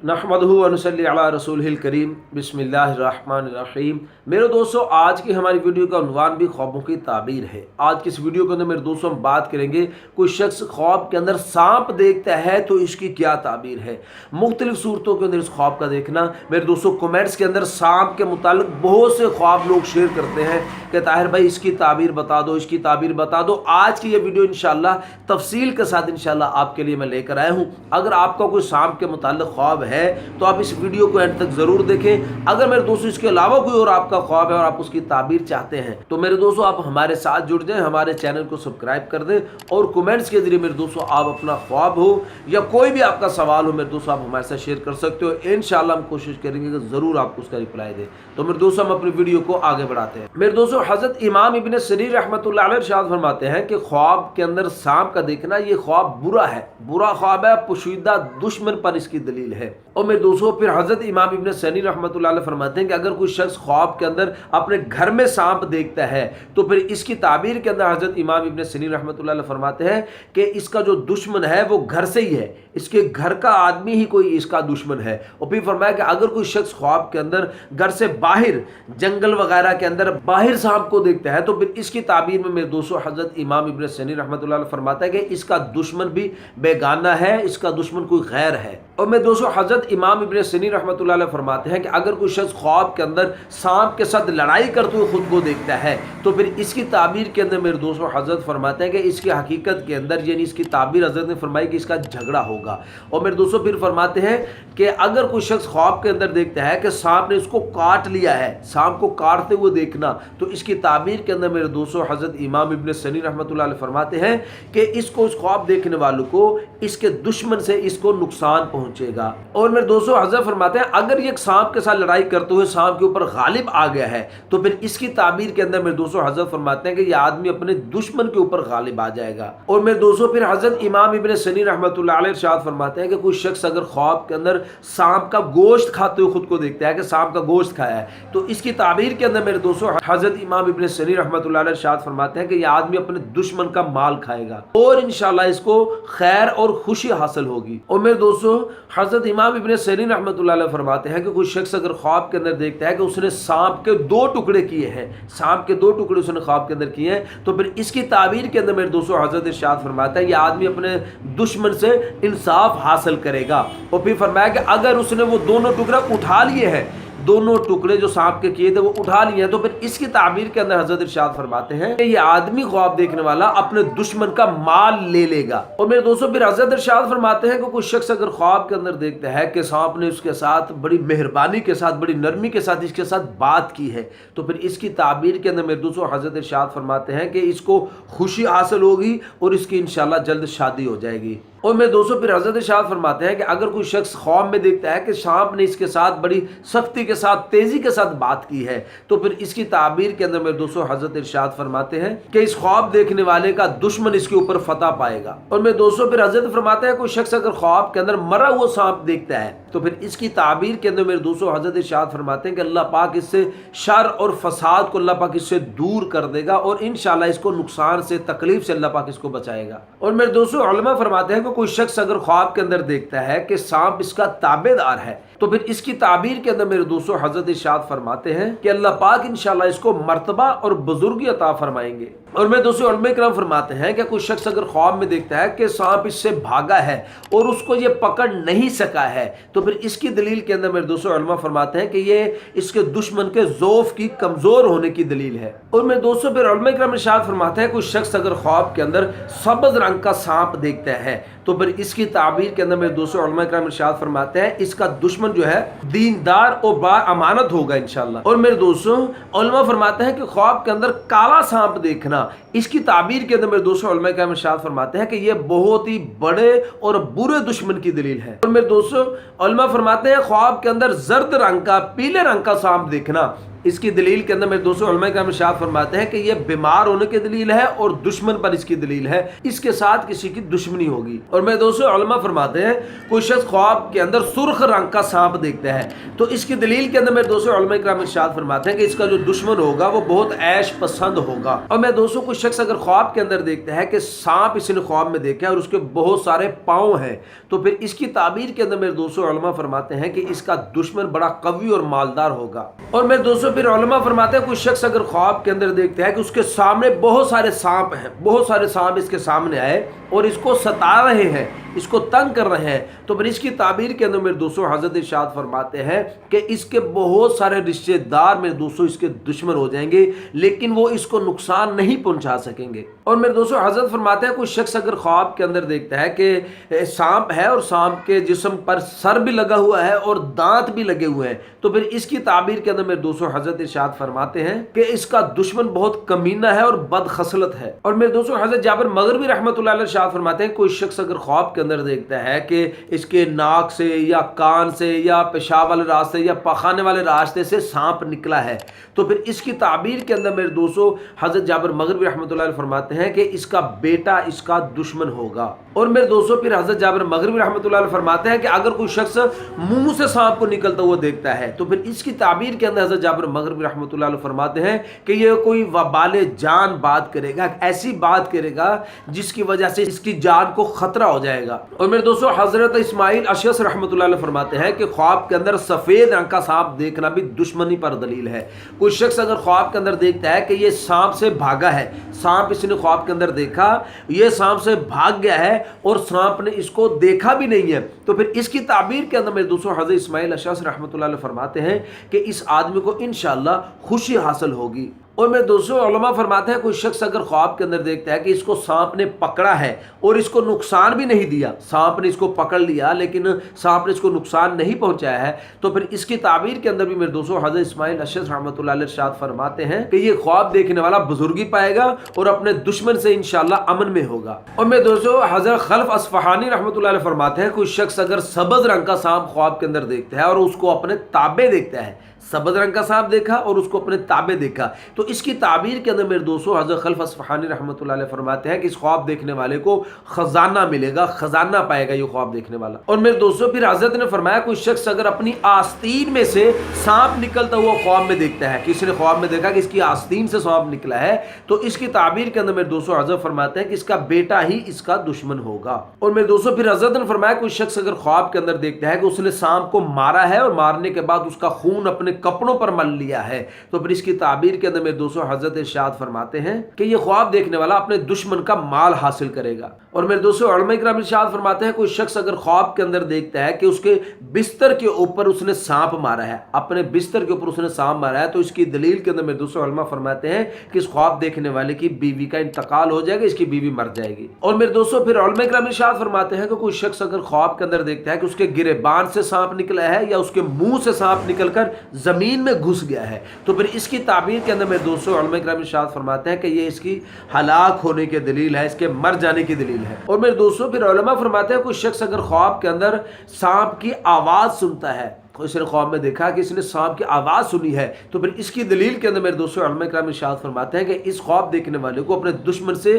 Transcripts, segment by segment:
नहमदुहु व नसल्ली अला रसूलिहिल करीम बिस्मिल्लाहिर्रहमानिर्रहीम। मेरे दोस्तों, आज की हमारी वीडियो का उन्वान भी ख्वाबों की ताबीर है। आज की इस वीडियो के अंदर मेरे दोस्तों हम बात करेंगे, कोई शख्स ख्वाब के अंदर सांप देखता है तो इसकी क्या ताबीर है। मुख्तलिफ सूरतों के अंदर इस ख्वाब का देखना। मेरे दोस्तों, कमेंट्स के अंदर सांप के मुतालिक बहुत से ख्वाब लोग शेयर करते हैं कि ताहिर भाई इसकी ताबीर बता दो, इसकी ताबीर बता दो। आज की ये वीडियो इंशाल्लाह तफसील के साथ इंशाल्लाह आपके लिए मैं लेकर आया हूँ। अगर आपका कोई सांप के मुतालिक ख्वाब है तो आप इस वीडियो को एंड तक जरूर देखें। अगर मेरे दोस्तों इसके अलावा कोई और आपका ख्वाब है और आप उसकी ताबीर चाहते हैं तो मेरे दोस्तों आप हमारे साथ जुड़ जाएं, हमारे चैनल को सब्सक्राइब कर दें और कमेंट्स के जरिए मेरे दोस्तों आप अपना ख्वाब हो या कोई भी आपका सवाल हो मेरे दोस्तों आप हमारे साथ शेयर कर सकते हो। इंशाल्लाह हम कोशिश करेंगे कि जरूर आपको उसका रिप्लाई दें। तो मेरे दोस्तों हम अपनी वीडियो को आगे बढ़ाते हैं। मेरे दोस्तों, हजरत इमाम इब्न सरीर रहमतुल्लाह अलैह इरशाद फरमाते हैं कि ख्वाब के अंदर सांप का देखना ये ख्वाब बुरा है, बुरा ख्वाब है, पोशीदा दुश्मन पर इसकी दलील है। और मेरे दोस्तों फिर हजरत इमाम इब्न सनी रहमतुल्लाह अलैह फरमाते हैं कि अगर कोई शख्स ख्वाब के अंदर अपने घर में सांप देखता है तो फिर इसकी ताबीर के अंदर हजरत इमाम इब्न सनी रहमतुल्लाह अलैह फरमाते हैं कि इसका जो दुश्मन है वो घर से ही है, इसके घर का आदमी ही कोई इसका दुश्मन है। और फिर फरमाया कि अगर कोई शख्स ख्वाब के अंदर घर से बाहर जंगल वगैरह के अंदर बाहर सांप को देखता है तो फिर इसकी ताबीर में मेरे दोस्तों हजरत इमाम इब्न सनी रहमतुल्लाह अलैह फरमाता है कि इसका दुश्मन भी बेगाना है, इसका दुश्मन कोई गैर है। और मेरे दोस्तों हजरत इमाम इब्न सनी रहमतुल्लाह अलैह फरमाते हैं कि अगर कोई शख्स ख्वाब के अंदर सांप के साथ लड़ाई करते हुए खुद को देखता है तो फिर इसकी ताबीर के अंदर मेरे दोस्तों हजरत फरमाते हैं कि इसकी हकीकत के अंदर यानी इसकी ताबीर हजरत ने फरमाई कि इसका झगड़ा होगा। और मेरे दोस्तों फिर फरमाते हैं कि अगर कोई शख्स ख्वाब के अंदर देखता है कि सांप ने इसको काट लिया है, सांप को काटते हुए देखना, तो इसकी ताबीर के अंदर मेरे दोस्तों हजरत इमाम इब्न सनी रहमतुल्लाह अलैह फरमाते हैं कि इसको उस ख्वाब देखने वालों को इसके दुश्मन से इसको नुकसान पहुंचेगा। और मेरे दोस्तों हजरत फरमाते हैं अगर ये सांप के साथ लड़ाई करते हुए सांप के ऊपर गालिब आ गया है तो फिर इसकी ताबीर के अंदर मेरे दोस्तों हजरत फरमाते हैं कि यह आदमी अपने दुश्मन के ऊपर गालिब आ जाएगा। और मेरे दोस्तों फिर हजरत इमाम इब्न सनी रहमतुल्लाह अलैह इरशाद फरमाते हैं कि कोई शख्स अगर ख्वाब के अंदर सांप का गोश्त खाते हुए खुद को देखता है कि सांप का गोश्त खाया है तो इसकी ताबीर के अंदर मेरे दोस्तों हजरत इमाम इब्न सनी रहमतुल्लाह अलैह इरशाद फरमाते हैं कि यह आदमी अपने दुश्मन का माल खाएगा और इंशाल्लाह इसको खैर और खुशी हासिल होगी। और मेरे दोस्तों हजरत इमाम इब्न सनी रहमतुल्लाह अलैह फरमाते हैं कि कोई शख्स अगर ख्वाब के अंदर देखता है कि उसने सांप के 2 टुकड़े किए हैं, सांप के 2 टुकड़े उसने ख्वाब के अंदर किए हैं तो फिर इसकी ताबीर के अंदर मेरे दोस्तों हजरत इरशाद फरमाता है यह आदमी अपने दुश्मन से इंसाफ हासिल करेगा। और फिर फरमाया कि अगर उसने वो दोनों टुकड़े उठा लिए हैं, दोनों टुकड़े जो सांप के किए थे वो उठा लिए हैं तो फिर इसकी ताबीर के अंदर हजरत इरशाद फरमाते हैं कि ये आदमी ख्वाब देखने वाला अपने दुश्मन का माल ले लेगा। और मेरे दोस्तों फिर हजरत इरशाद फरमाते हैं कि कोई शख्स अगर ख्वाब के अंदर देखता है कि सांप ने उसके साथ बड़ी मेहरबानी के साथ, बड़ी नरमी के साथ इसके साथ बात की है तो फिर इसकी ताबीर के अंदर मेरे दोस्तों हजरत इरशाद फरमाते हैं कि इसको खुशी हासिल होगी और इसकी इंशाल्लाह जल्द शादी हो जाएगी। और मेरे दोस्तों फिर हजरत इरशाद फरमाते हैं कि अगर कोई शख्स ख्वाब में देखता है कि सांप ने इसके साथ बड़ी सख्ती के साथ, तेजी के साथ बात की है तो फिर इसकी ताबीर के अंदर मेरे दोस्तों हजरत इरशाद फरमाते हैं कि इस ख्वाब देखने वाले का दुश्मन इसके ऊपर फतह पाएगा। और मेरे दोस्तों फिर हजरत फरमाते हैं कोई शख्स अगर ख्वाब के अंदर मरा हुआ सांप देखता है तो फिर इसकी ताबीर के अंदर मेरे दोस्तों हजरत इरशाद फरमाते हैं कि अल्लाह पाक इससे शर और फसाद को अल्लाह पाक इससे दूर कर देगा और इंशाल्लाह इसको नुकसान से, तकलीफ से अल्लाह पाक इसको बचाएगा। और मेरे दोस्तों उलमा फरमाते हैं कि कोई शख्स अगर ख्वाब के अंदर देखता है कि सांप इसका ताबेदार है तो फिर इसकी ताबीर के अंदर मेरे दोस्तों हजरत इरशाद फरमाते हैं कि अल्लाह पाक इंशाल्लाह इसको मर्तबा और बुजुर्गी अता फरमाएंगे। और मेरे दोस्तों उलमा इकराम फरमाते हैं कि कोई शख्स अगर ख्वाब में देखता है कि सांप इससे भागा है और उसको ये पकड़ नहीं सका है तो फिर इसकी दलील के अंदर मेरे दोस्तों उलमा फरमाते हैं कि ये इसके दुश्मन के ज़ौफ की कमजोर होने की दलील है। और मेरे दोस्तों फिर उलमा इकराम इरशाद फरमाते हैं कोई शख्स अगर ख्वाब के अंदर सब्ज़ रंग का सांप देखता है तो फिर इसकी ताबीर के अंदर मेरे दोस्तों उलमा इकराम इरशाद फरमाते हैं इसका दुश्मन जो है दीनदार और बा अमानत होगा इंशाल्लाह। और मेरे दोस्तों उलमा फरमाते हैं कि ख्वाब के अंदर काला सांप देखना, इसकी ताबीर के अंदर मेरे दोस्तों उलमा इकराम इरशाद फरमाते हैं कि ये बहुत ही बड़े और बुरे दुश्मन की दलील है। और मेरे दोस्तों उलमा फरमाते हैं ख्वाब के अंदर जर्द रंग का, पीले रंग का सांप देखना, اس کی دلیل کے اندر میرے دوستوں علماء کرام ارشاد فرماتے ہیں کہ یہ بیمار ہونے کی دلیل ہے اور دشمن پر اس کی دلیل ہے، اس کے ساتھ کسی کی دشمنی ہوگی۔ اور میرے دوستوں علماء فرماتے ہیں کوئی شخص خواب کے اندر سرخ رنگ کا سانپ دیکھتا ہے تو اس کی دلیل کے اندر میرے دوستوں علماء کرام ارشاد فرماتے ہیں کہ اس کا جو دشمن ہوگا وہ بہت عیش پسند ہوگا۔ اور میرے دوستوں کوئی شخص اگر خواب کے اندر دیکھتا ہے کہ سانپ اس نے خواب میں دیکھا ہے اور اس کے بہت سارے پاؤں ہیں تو پھر اس کی تعبیر کے اندر میرے دوستوں علماء فرماتے ہیں کہ اس کا دشمن بڑا قوی اور مالدار ہوگا۔ اور میرے دوستوں پھر علماء فرماتے ہیں کوئی شخص اگر خواب کے اندر دیکھتا ہے کہ اس کے سامنے بہت سارے سانپ ہیں، بہت سارے سانپ اس کے سامنے آئے اور اس کو ستا رہے ہیں، اس کو تنگ کر رہے ہیں تو پھر اس کی تعبیر کے اندر میرے دوستوں حضرت ارشاد فرماتے ہیں کہ اس کے بہت سارے رشتے دار میرے دوستوں اس کے دشمن ہو جائیں گے لیکن وہ اس کو نقصان نہیں پہنچا سکیں گے۔ اور میرے دوستوں حضرت فرماتے ہیں کوئی شخص اگر خواب کے اندر دیکھتا ہے کہ سانپ ہے اور سانپ کے جسم پر سر بھی لگا ہوا ہے اور دانت بھی لگے ہوئے ہیں تو پھر اس کی تعبیر کے اندر میرے دوستوں حضرت ارشاد فرماتے ہیں کہ اس کا دشمن بہت کمینہ ہے اور بد خصلت ہے۔ اور میرے دوستوں حضرت جابر مغربی رحمۃ اللہ علیہ ارشاد فرماتے ہیں کوئی شخص اگر خواب کے اندر دیکھتا ہے کہ اس کے ناک سے یا کان سے یا پیشاب والے راستے یا پخانے والے راستے سے سانپ نکلا ہے تو پھر اس کی تعبیر کے اندر میرے دوستوں حضرت جابر مغربی رحمۃ اللہ علیہ فرماتے ہیں کہ اس کا بیٹا اس کا دشمن ہوگا۔ اور میرے دوستوں پھر حضرت جابر مغربی رحمۃ اللہ علیہ فرماتے ہیں کہ اگر کوئی شخص منہ سے سانپ کو نکلتا ہوا دیکھتا ہے تو پھر اس کی تعبیر کے اندر حضرت جابر مغربی رحمۃ اللہ علیہ فرماتے ہیں کہ یہ کوئی وبال جان بات کرے گا، ایسی بات کرے گا جس کی وجہ سے اس کی جان کو خطرہ ہو جائے گا۔ اور میرے دوستوں حضرت اسماعیل اشعث رحمۃ اللہ علیہ فرماتے ہیں کہ خواب کے اندر سفید رنگ کا سانپ دیکھنا بھی دشمنی پر دلیل ہے۔ کوئی شخص اگر خواب کے اندر دیکھتا ہے کہ یہ سانپ سے بھاگا ہے، سانپ اس نے خواب کے اندر دیکھا، یہ سانپ سے بھاگ گیا ہے اور سانپ نے اس کو دیکھا بھی نہیں ہے تو پھر اس کی تعبیر کے اندر میرے دوستوں حضرت اسماعیل اشعث رحمۃ اللہ علیہ فرماتے ہیں کہ اس آدمی کو انشاءاللہ خوشی حاصل ہوگی۔ اور میرے دوستوں علماء فرماتے ہیں کوئی شخص اگر خواب کے اندر دیکھتا ہے کہ اس کو سانپ نے پکڑا ہے اور اس کو نقصان بھی نہیں دیا، سانپ نے اس کو پکڑ لیا لیکن سانپ نے اس کو نقصان نہیں پہنچایا ہے تو پھر اس کی تعبیر کے اندر بھی میرے دوستوں حضرت اسماعیل اشعث رحمۃ اللہ علیہ ارشاد فرماتے ہیں کہ یہ خواب دیکھنے والا بزرگی پائے گا اور اپنے دشمن سے انشاءاللہ امن میں ہوگا۔ اور میرے دوستوں حضرت خلف اصفہانی رحمۃ اللہ علیہ فرماتے ہیں کوئی شخص اگر سبز رنگ کا سانپ خواب کے اندر دیکھتا ہے اور اس کو اپنے تابع دیکھتا ہے، سبز رنگ کا سانپ دیکھا اور اس کو اپنے تابع دیکھا تو اس کی تعبیر کے اندر میرے دوستوں حضرت خلف اصفہانی رحمۃ اللہ علیہ فرماتے ہیں کہ اس خواب دیکھنے والے کو خزانہ ملے گا، خزانہ پائے گا یہ خواب دیکھنے والا۔ اور میرے دوستوں پھر حضرت نے فرمایا کوئی شخص اگر اپنی آستین میں سے سانپ نکلتا ہوا خواب میں دیکھتا ہے، کسی نے خواب میں دیکھا کہ اس کی آستین سے سانپ نکلا ہے تو اس کی تعبیر کے اندر میرے دوستوں حضرت فرماتے ہیں کہ اس کا بیٹا ہی اس کا دشمن ہوگا۔ اور میرے دوستوں پھر حضرت نے فرمایا کوئی شخص اگر خواب کے اندر دیکھتا ہے کہ اس نے سانپ کو مارا ہے اور مارنے کے بعد اس کا خون اپنے کپڑوں پر مل لیا ہے تو پھر اس کی تعبیر کے اندر میرے دوستوں حضرت ارشاد فرماتے ہیں کہ یہ خواب دیکھنے والا اپنے دشمن کا مال حاصل کرے گا۔ اور میرے دوستوں علماء کرام ارشاد فرماتے ہیں کوئی شخص اگر خواب کے اندر دیکھتا ہے کہ اس کے بستر کے اوپر اس نے سانپ مارا ہے، اپنے بستر کے اوپر اس نے سانپ مارا ہے تو اس کی دلیل کے اندر میرے دوستوں علماء فرماتے ہیں کہ اس خواب دیکھنے والے کی بیوی کا انتقال ہو جائے گا، اس کی بیوی مر جائے گی۔ اور میرے دوستوں پھر علماء کرام ارشاد فرماتے ہیں کہ کوئی شخص اگر خواب کے اندر دیکھتا ہے کہ اس کے گریبان سے سانپ نکلا ہے یا اس کے منہ سے سانپ نکل کر زمین میں گھس گیا ہے تو پھر اس کی تعبیر کے اندر میرے دوستوں علماء کرام ارشاد فرماتے ہیں کہ یہ اس کی ہلاک ہونے کی دلیل ہے، اس کے مر جانے کی دلیل ہے۔ اور میرے دوستوں پھر علماء فرماتے ہیں کوئی شخص اگر خواب کے اندر سانپ کی آواز سنتا ہے، اس نے خواب میں دیکھا کہ اس نے سانپ کی آواز سنی ہے تو پھر اس کی دلیل کے اندر میرے دوستوں علماء کرام ارشاد فرماتے ہیں کہ اس خواب دیکھنے والے کو اپنے دشمن سے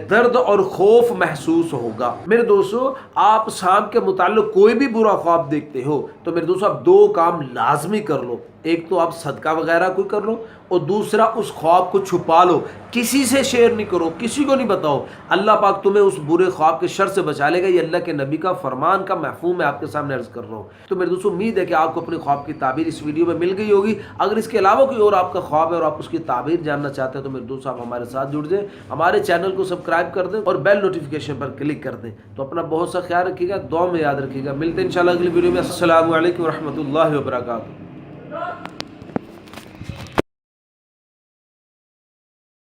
درد اور خوف محسوس ہوگا۔ میرے دوستوں آپ سانپ کے متعلق کوئی بھی برا خواب دیکھتے ہو تو میرے دوستوں آپ دو کام لازمی کر لو، ایک تو آپ صدقہ وغیرہ کوئی کر لو اور دوسرا اس خواب کو چھپا لو، کسی سے شیئر نہیں کرو، کسی کو نہیں بتاؤ، اللہ پاک تمہیں اس برے خواب کے شر سے بچا لے گا، یہ اللہ کے نبی کا فرمان کا مفہوم میں آپ کے سامنے عرض کر رہا ہوں۔ تو میرے دوستوں امید ہے کہ آپ کو اپنے خواب کی تعبیر اس ویڈیو میں مل گئی ہوگی۔ اگر اس کے علاوہ کوئی اور آپ کا خواب ہے اور آپ اس کی تعبیر جاننا چاہتے ہیں تو میرے دوست آپ ہمارے ساتھ جڑ جائیں، ہمارے چینل کو سبسکرائب کر دیں اور بیل نوٹیفیکیشن پر کلک کر دیں۔ تو اپنا بہت سا خیال رکھیے گا، دعا میں یاد رکھیے گا۔ ملتے ہیں انشاءاللہ اگلی ویڈیو میں۔ السلام علیکم ورحمۃ اللہ وبرکاتہ۔